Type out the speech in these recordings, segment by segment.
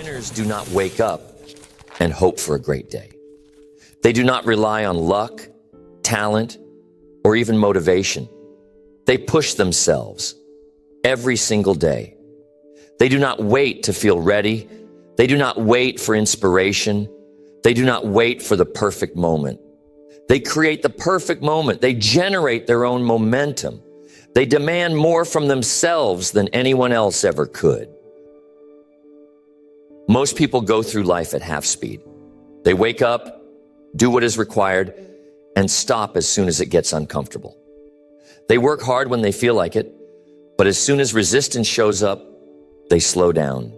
Winners do not wake up and hope for a great day. They do not rely on luck, talent, or even motivation. They push themselves every single day. They do not wait to feel ready. They do not wait for inspiration. They do not wait for the perfect moment. They create the perfect moment. They generate their own momentum. They demand more from themselves than anyone else ever could. Most people go through life at half speed. They wake up, do what is required, and stop as soon as it gets uncomfortable. They work hard when they feel like it, but as soon as resistance shows up, they slow down.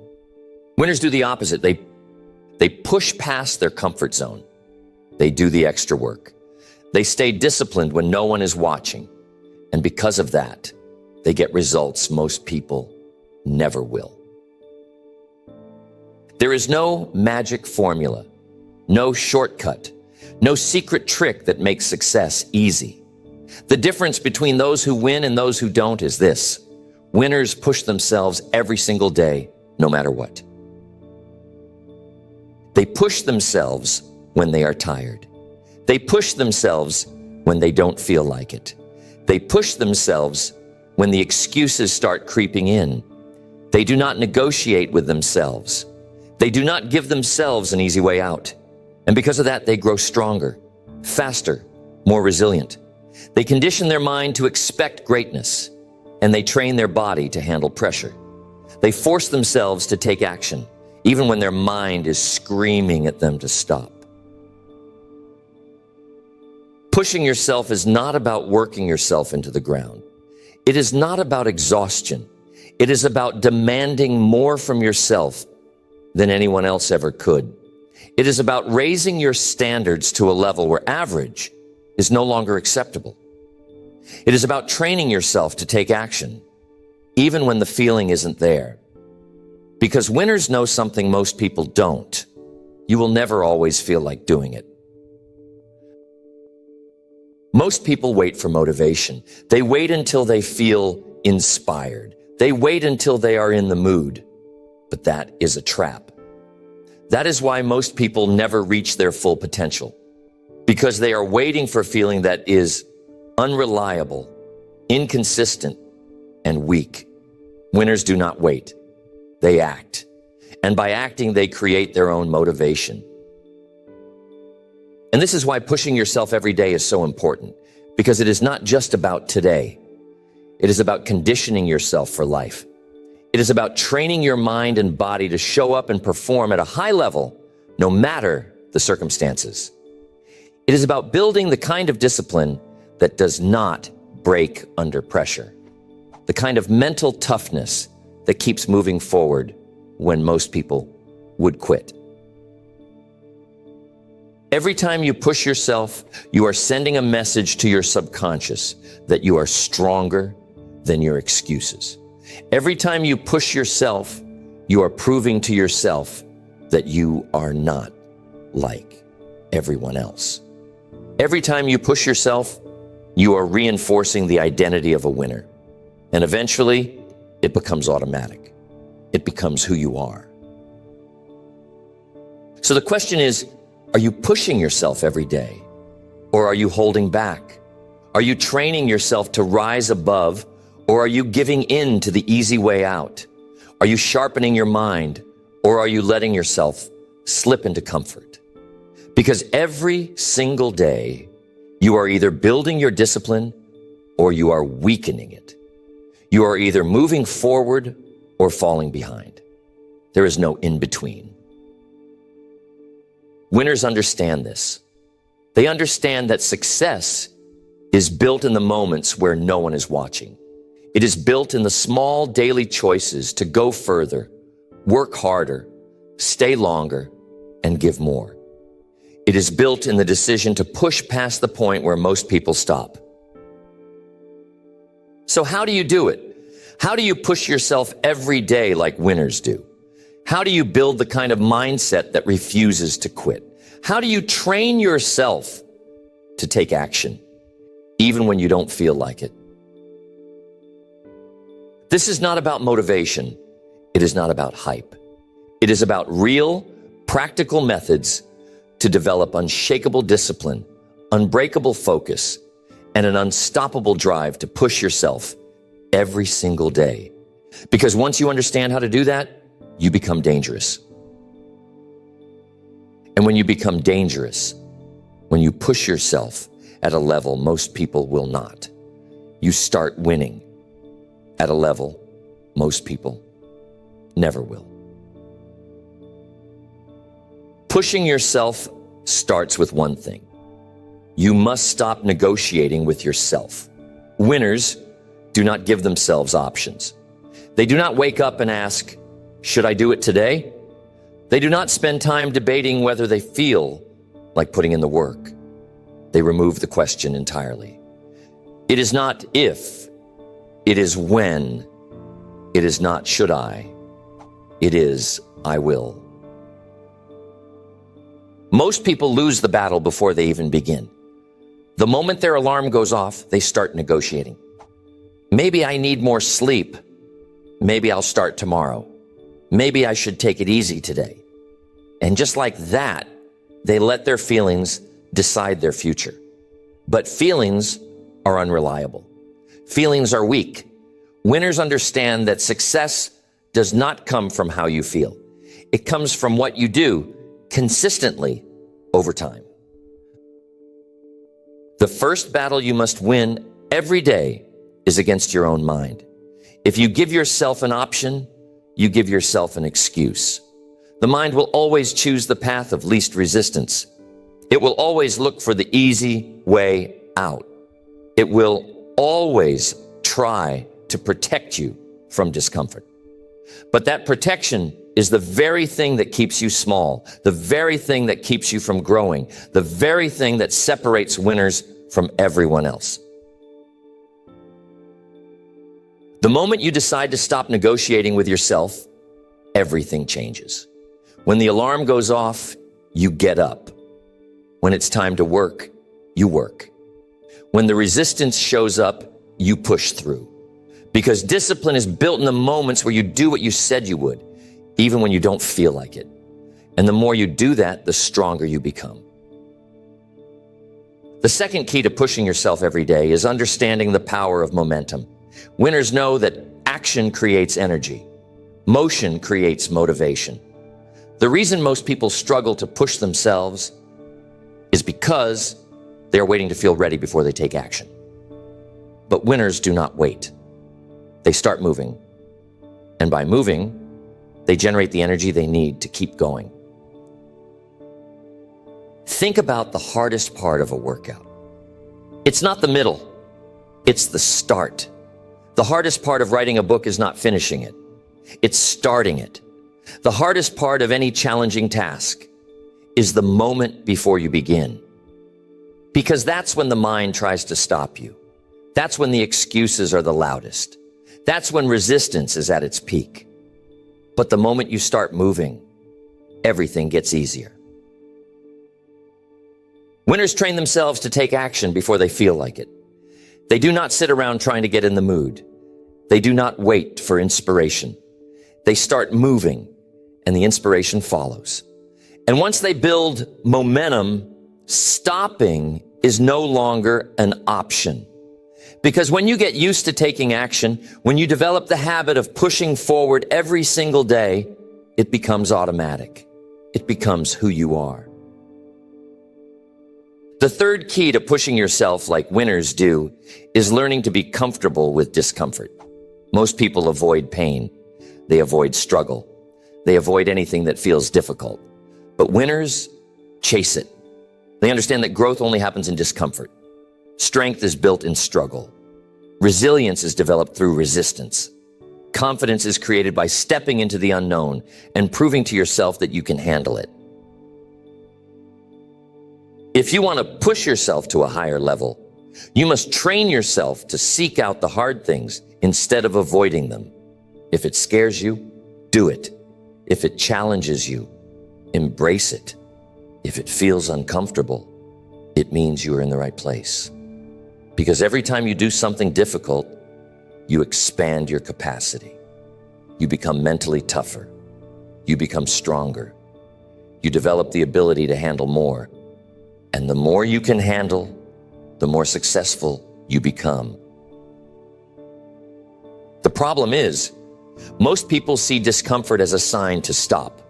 Winners do the opposite. They push past their comfort zone. They do the extra work. They stay disciplined when no one is watching. And because of that, they get results most people never will. There is no magic formula, no shortcut, no secret trick that makes success easy. The difference between those who win and those who don't is this: winners push themselves every single day, no matter what. They push themselves when they are tired. They push themselves when they don't feel like it. They push themselves when the excuses start creeping in. They do not negotiate with themselves. They do not give themselves an easy way out. And because of that, they grow stronger, faster, more resilient. They condition their mind to expect greatness, and they train their body to handle pressure. They force themselves to take action, even when their mind is screaming at them to stop. Pushing yourself is not about working yourself into the ground. It is not about exhaustion. It is about demanding more from yourself than anyone else ever could. It is about raising your standards to a level where average is no longer acceptable. It is about training yourself to take action, even when the feeling isn't there. Because winners know something most people don't. You will never always feel like doing it. Most people wait for motivation. They wait until they feel inspired. They wait until they are in the mood. But that is a trap. That is why most people never reach their full potential, because they are waiting for a feeling that is unreliable, inconsistent, and weak. Winners do not wait. They act. And by acting, they create their own motivation. And this is why pushing yourself every day is so important, because it is not just about today. It is about conditioning yourself for life. It is about training your mind and body to show up and perform at a high level, no matter the circumstances. It is about building the kind of discipline that does not break under pressure, the kind of mental toughness that keeps moving forward when most people would quit. Every time you push yourself, you are sending a message to your subconscious that you are stronger than your excuses. Every time you push yourself, you are proving to yourself that you are not like everyone else. Every time you push yourself, you are reinforcing the identity of a winner. And eventually, it becomes automatic. It becomes who you are. So the question is, are you pushing yourself every day? Or are you holding back? Are you training yourself to rise above? Or are you giving in to the easy way out? Are you sharpening your mind? Or are you letting yourself slip into comfort? Because every single day, you are either building your discipline or you are weakening it. You are either moving forward or falling behind. There is no in-between. Winners understand this. They understand that success is built in the moments where no one is watching. It is built in the small daily choices to go further, work harder, stay longer, and give more. It is built in the decision to push past the point where most people stop. So how do you do it? How do you push yourself every day like winners do? How do you build the kind of mindset that refuses to quit? How do you train yourself to take action, even when you don't feel like it? This is not about motivation. It is not about hype. It is about real, practical methods to develop unshakable discipline, unbreakable focus, and an unstoppable drive to push yourself every single day. Because once you understand how to do that, you become dangerous. And when you become dangerous, when you push yourself at a level most people will not, you start winning at a level most people never will. Pushing yourself starts with one thing. You must stop negotiating with yourself. Winners do not give themselves options. They do not wake up and ask, should I do it today? They do not spend time debating whether they feel like putting in the work. They remove the question entirely. It is not if, it is when. It is not should I, it is I will. Most people lose the battle before they even begin. The moment their alarm goes off, they start negotiating. Maybe I need more sleep. Maybe I'll start tomorrow. Maybe I should take it easy today. And just like that, they let their feelings decide their future. But feelings are unreliable. Feelings are weak. Winners understand that success does not come from how you feel. It comes from what you do consistently over time. The first battle you must win every day is against your own mind. If you give yourself an option, you give yourself an excuse. The mind will always choose the path of least resistance. It will always look for the easy way out. It will always try to protect you from discomfort. But that protection is the very thing that keeps you small, the very thing that keeps you from growing, the very thing that separates winners from everyone else. The moment you decide to stop negotiating with yourself, everything changes. When the alarm goes off, you get up. When it's time to work, you work. When the resistance shows up, you push through. Because discipline is built in the moments where you do what you said you would, even when you don't feel like it. And the more you do that, the stronger you become. The second key to pushing yourself every day is understanding the power of momentum. Winners know that action creates energy. Motion creates motivation. The reason most people struggle to push themselves is because they're waiting to feel ready before they take action. But winners do not wait. They start moving. And by moving, they generate the energy they need to keep going. Think about the hardest part of a workout. It's not the middle, it's the start. The hardest part of writing a book is not finishing it, it's starting it. The hardest part of any challenging task is the moment before you begin. Because that's when the mind tries to stop you. That's when the excuses are the loudest. That's when resistance is at its peak. But the moment you start moving, everything gets easier. Winners train themselves to take action before they feel like it. They do not sit around trying to get in the mood. They do not wait for inspiration. They start moving, and the inspiration follows. And once they build momentum, stopping is no longer an option. Because when you get used to taking action, when you develop the habit of pushing forward every single day, it becomes automatic. It becomes who you are. The third key to pushing yourself like winners do is learning to be comfortable with discomfort. Most people avoid pain. They avoid struggle. They avoid anything that feels difficult. But winners chase it. They understand that growth only happens in discomfort. Strength is built in struggle. Resilience is developed through resistance. Confidence is created by stepping into the unknown and proving to yourself that you can handle it. If you want to push yourself to a higher level, you must train yourself to seek out the hard things instead of avoiding them. If it scares you, do it. If it challenges you, embrace it. If it feels uncomfortable, it means you are in the right place. Because every time you do something difficult, you expand your capacity. You become mentally tougher. you become stronger. You develop the ability to handle more. And the more you can handle, the more successful you become. The problem is, most people see discomfort as a sign to stop.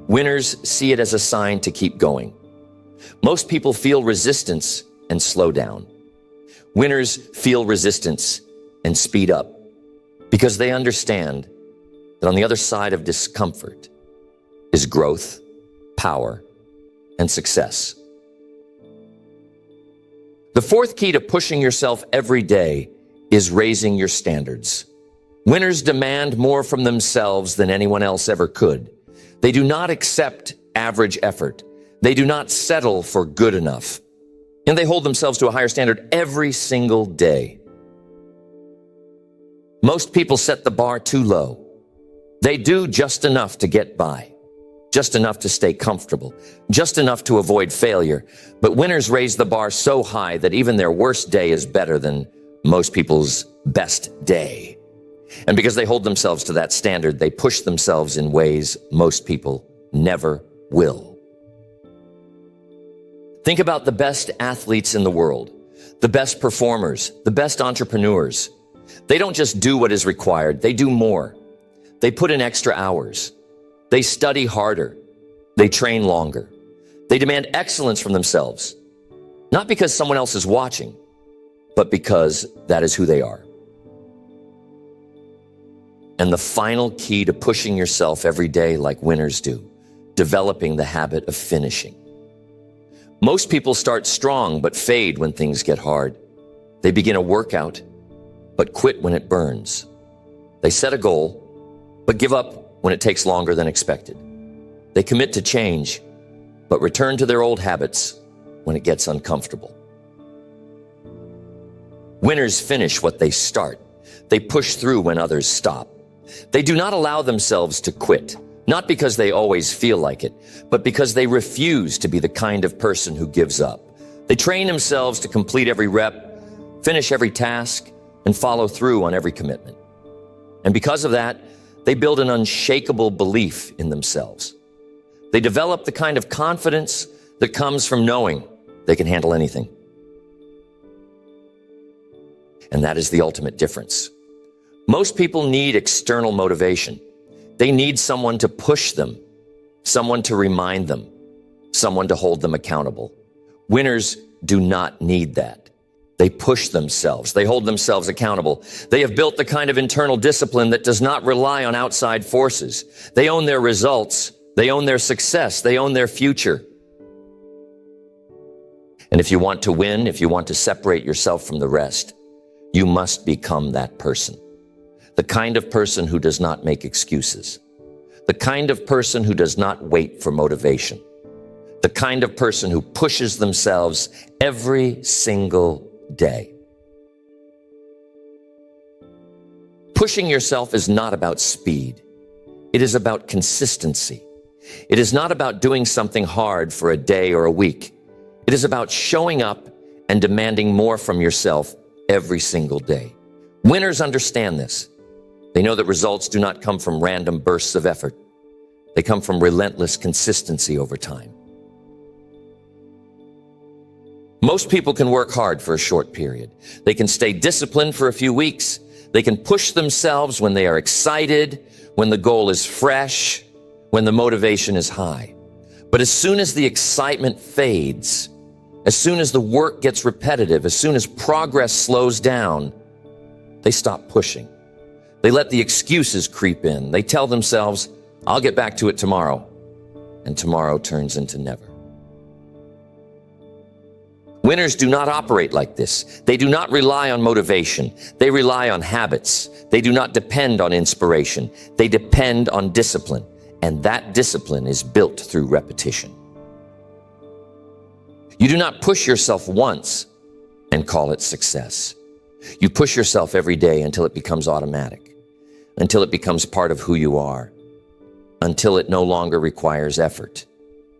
Winners see it as a sign to keep going. Most people feel resistance and slow down. Winners feel resistance and speed up because they understand that on the other side of discomfort is growth, power, and success. The fourth key to pushing yourself every day is raising your standards. Winners demand more from themselves than anyone else ever could. They do not accept average effort. They do not settle for good enough. And they hold themselves to a higher standard every single day. Most people set the bar too low. They do just enough to get by, just enough to stay comfortable, just enough to avoid failure. But winners raise the bar so high that even their worst day is better than most people's best day. And because they hold themselves to that standard, they push themselves in ways most people never will. Think about the best athletes in the world, the best performers, the best entrepreneurs. They don't just do what is required, they do more. They put in extra hours. They study harder. They train longer. They demand excellence from themselves, not because someone else is watching, but because that is who they are. And the final key to pushing yourself every day like winners do, developing the habit of finishing. Most people start strong but fade when things get hard. They begin a workout but quit when it burns. They set a goal but give up when it takes longer than expected. They commit to change but return to their old habits when it gets uncomfortable. Winners finish what they start. They push through when others stop. They do not allow themselves to quit, not because they always feel like it, but because they refuse to be the kind of person who gives up. They train themselves to complete every rep, finish every task, and follow through on every commitment. And because of that, they build an unshakable belief in themselves. They develop the kind of confidence that comes from knowing they can handle anything. And that is the ultimate difference. Most people need external motivation. They need someone to push them, someone to remind them, someone to hold them accountable. Winners do not need that. They push themselves. They hold themselves accountable. They have built the kind of internal discipline that does not rely on outside forces. They own their results. They own their success. They own their future. And if you want to win, if you want to separate yourself from the rest, you must become that person. The kind of person who does not make excuses. The kind of person who does not wait for motivation. The kind of person who pushes themselves every single day. Pushing yourself is not about speed. It is about consistency. It is not about doing something hard for a day or a week. It is about showing up and demanding more from yourself every single day. Winners understand this. They know that results do not come from random bursts of effort. They come from relentless consistency over time. Most people can work hard for a short period. They can stay disciplined for a few weeks. They can push themselves when they are excited, when the goal is fresh, when the motivation is high. But as soon as the excitement fades, as soon as the work gets repetitive, as soon as progress slows down, they stop pushing. They let the excuses creep in. They tell themselves, I'll get back to it tomorrow. And tomorrow turns into never. Winners do not operate like this. They do not rely on motivation. They rely on habits. They do not depend on inspiration. They depend on discipline. And that discipline is built through repetition. You do not push yourself once and call it success. You push yourself every day until it becomes automatic, until it becomes part of who you are, until it no longer requires effort,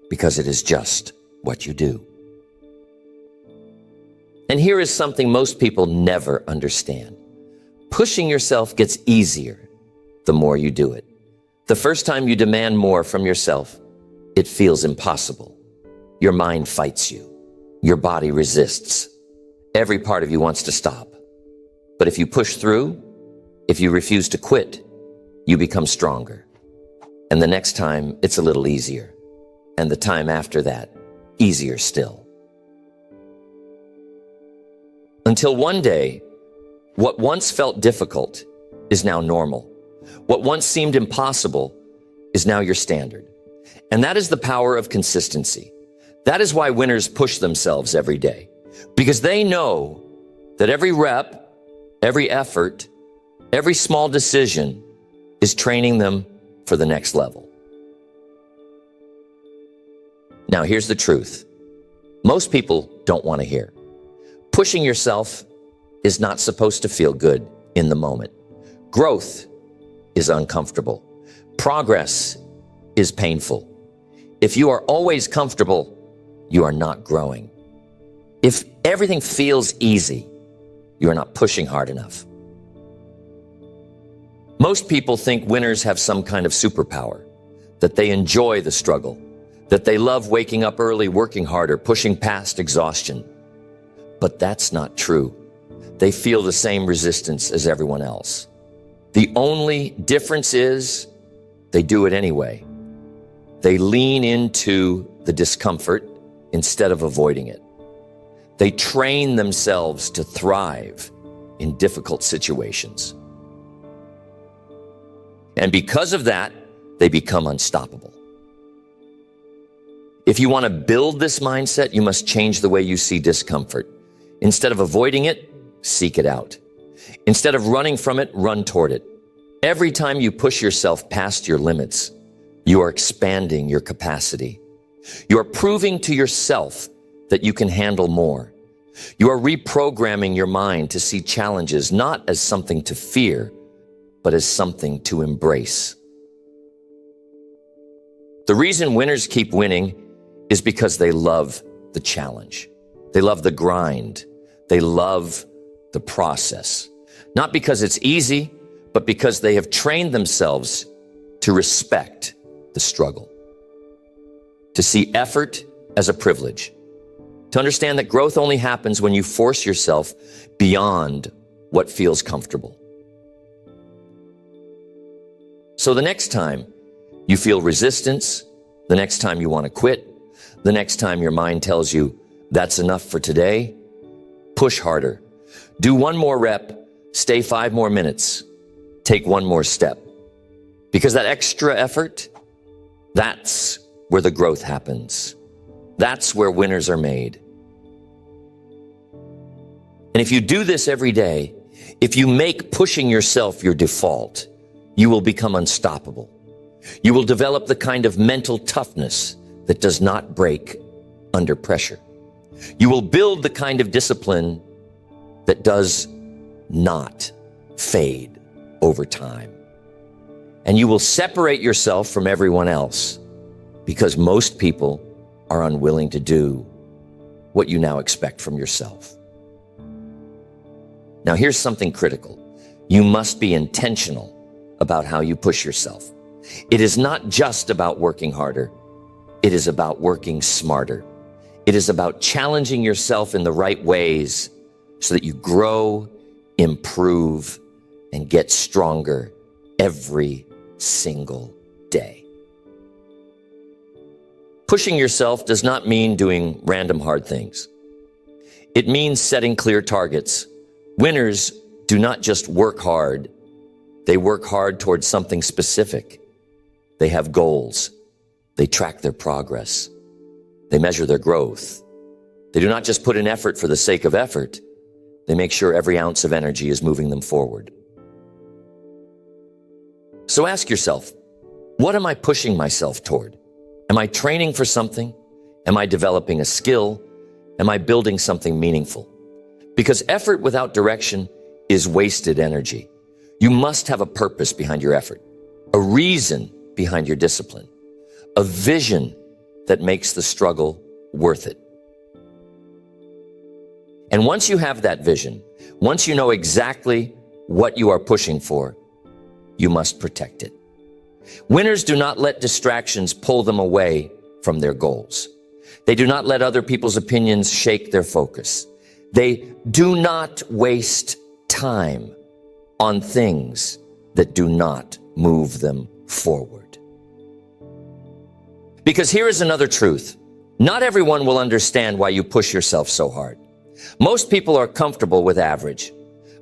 because it is just what you do. And here is something most people never understand. Pushing yourself gets easier the more you do it. The first time you demand more from yourself, it feels impossible. Your mind fights you. Your body resists. Every part of you wants to stop. But if you push through, if you refuse to quit, you become stronger. And the next time, it's a little easier. And the time after that, easier still. Until one day, what once felt difficult is now normal. What once seemed impossible is now your standard. And that is the power of consistency. That is why winners push themselves every day, because they know that every rep, every effort, every small decision is training them for the next level. Now, here's the truth. Most people don't want to hear. Pushing yourself is not supposed to feel good in the moment. Growth is uncomfortable. Progress is painful. If you are always comfortable, you are not growing. If everything feels easy, you are not pushing hard enough. Most people think winners have some kind of superpower, that they enjoy the struggle, that they love waking up early, working harder, pushing past exhaustion. But that's not true. They feel the same resistance as everyone else. The only difference is they do it anyway. They lean into the discomfort instead of avoiding it. They train themselves to thrive in difficult situations. And because of that, they become unstoppable. If you want to build this mindset, you must change the way you see discomfort. Instead of avoiding it, seek it out. Instead of running from it, run toward it. Every time you push yourself past your limits, you are expanding your capacity. You are proving to yourself that you can handle more. You are reprogramming your mind to see challenges not as something to fear, but as something to embrace. The reason winners keep winning is because they love the challenge. They love the grind. They love the process. Not because it's easy, but because they have trained themselves to respect the struggle, to see effort as a privilege, to understand that growth only happens when you force yourself beyond what feels comfortable. So the next time you feel resistance, the next time you want to quit, the next time your mind tells you that's enough for today, push harder. Do one more rep, stay 5 more minutes, take one more step. Because that extra effort, that's where the growth happens. That's where winners are made. And if you do this every day, if you make pushing yourself your default, you will become unstoppable. You will develop the kind of mental toughness that does not break under pressure. You will build the kind of discipline that does not fade over time. And you will separate yourself from everyone else because most people are unwilling to do what you now expect from yourself. Now, here's something critical. You must be intentional about how you push yourself. It is not just about working harder. It is about working smarter. It is about challenging yourself in the right ways so that you grow, improve, and get stronger every single day. Pushing yourself does not mean doing random hard things. It means setting clear targets. Winners do not just work hard. They work hard towards something specific. They have goals. They track their progress. They measure their growth. They do not just put in effort for the sake of effort. They make sure every ounce of energy is moving them forward. So ask yourself, what am I pushing myself toward? Am I training for something? Am I developing a skill? Am I building something meaningful? Because effort without direction is wasted energy. You must have a purpose behind your effort, a reason behind your discipline, a vision that makes the struggle worth it. And once you have that vision, once you know exactly what you are pushing for, you must protect it. Winners do not let distractions pull them away from their goals. They do not let other people's opinions shake their focus. They do not waste time on things that do not move them forward. Because here is another truth. Not everyone will understand why you push yourself so hard. Most people are comfortable with average.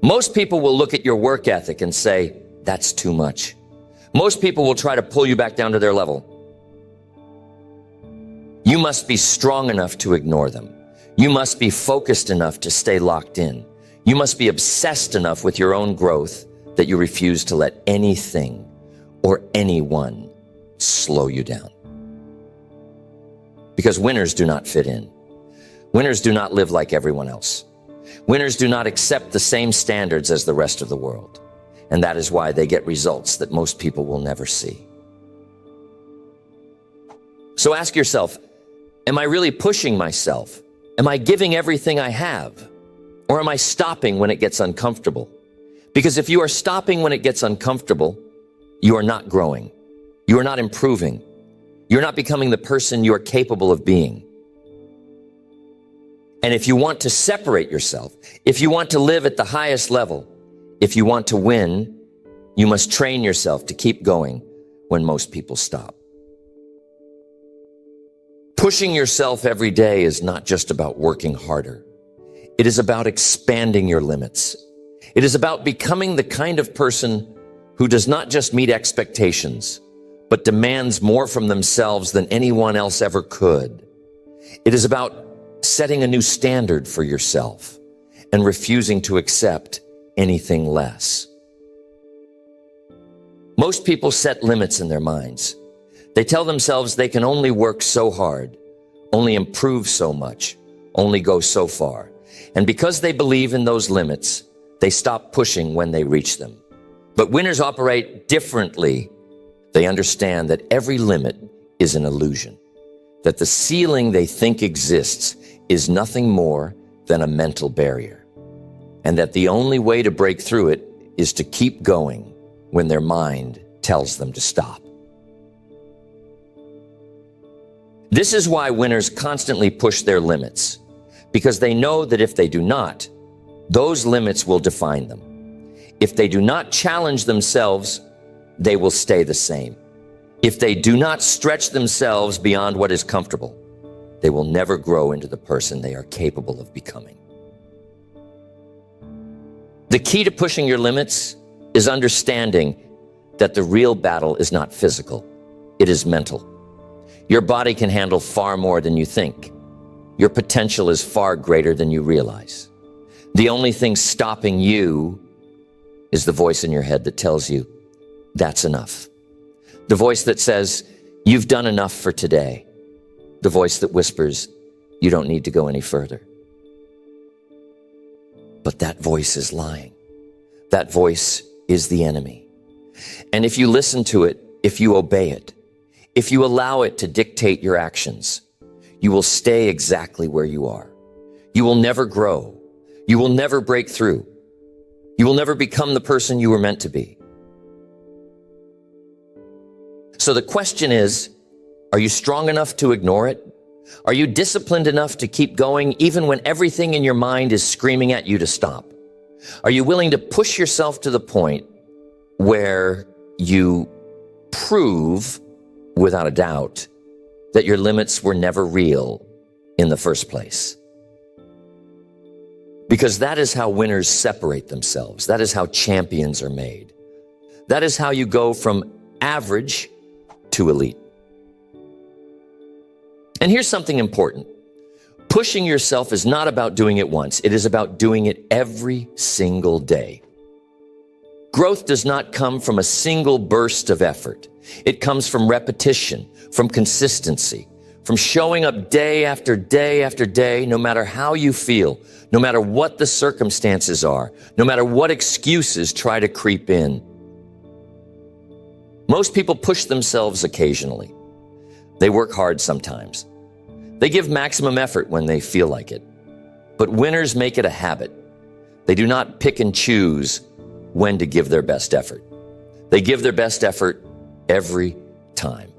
Most people will look at your work ethic and say, that's too much. Most people will try to pull you back down to their level. You must be strong enough to ignore them. You must be focused enough to stay locked in. You must be obsessed enough with your own growth that you refuse to let anything or anyone slow you down. Because winners do not fit in. Winners do not live like everyone else. Winners do not accept the same standards as the rest of the world. And that is why they get results that most people will never see. So ask yourself, am I really pushing myself? Am I giving everything I have? Or am I stopping when it gets uncomfortable? Because if you are stopping when it gets uncomfortable, you are not growing. You are not improving. You're not becoming the person you are capable of being. And if you want to separate yourself, if you want to live at the highest level, if you want to win, you must train yourself to keep going when most people stop. Pushing yourself every day is not just about working harder. It is about expanding your limits. It is about becoming the kind of person who does not just meet expectations, but demands more from themselves than anyone else ever could. It is about setting a new standard for yourself and refusing to accept anything less. Most people set limits in their minds. They tell themselves they can only work so hard, only improve so much, only go so far. And because they believe in those limits, they stop pushing when they reach them. But winners operate differently. They understand that every limit is an illusion, that the ceiling they think exists is nothing more than a mental barrier, and that the only way to break through it is to keep going when their mind tells them to stop. This is why winners constantly push their limits, because they know that if they do not, those limits will define them. If they do not challenge themselves, they will stay the same. If they do not stretch themselves beyond what is comfortable, they will never grow into the person they are capable of becoming. The key to pushing your limits is understanding that the real battle is not physical, it is mental. Your body can handle far more than you think. Your potential is far greater than you realize. The only thing stopping you is the voice in your head that tells you, that's enough. The voice that says, you've done enough for today. The voice that whispers, you don't need to go any further. But that voice is lying. That voice is the enemy. And if you listen to it, if you obey it, if you allow it to dictate your actions, you will stay exactly where you are. You will never grow. You will never break through. You will never become the person you were meant to be. So the question is, are you strong enough to ignore it? Are you disciplined enough to keep going even when everything in your mind is screaming at you to stop? Are you willing to push yourself to the point where you prove, without a doubt, that your limits were never real in the first place? Because that is how winners separate themselves. That is how champions are made. That is how you go from average to elite. And here's something important. Pushing yourself is not about doing it once. It is about doing it every single day. Growth does not come from a single burst of effort. It comes from repetition, from consistency, from showing up day after day after day, no matter how you feel, no matter what the circumstances are, no matter what excuses try to creep in. Most people push themselves occasionally. They work hard sometimes. They give maximum effort when they feel like it. But winners make it a habit. They do not pick and choose when to give their best effort. They give their best effort every time.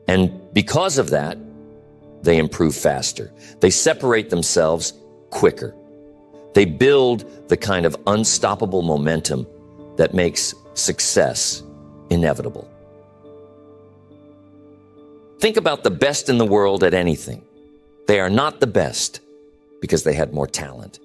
And because of that, they improve faster. They separate themselves quicker. They build the kind of unstoppable momentum that makes success inevitable. Think about the best in the world at anything. They are not the best because they had more talent.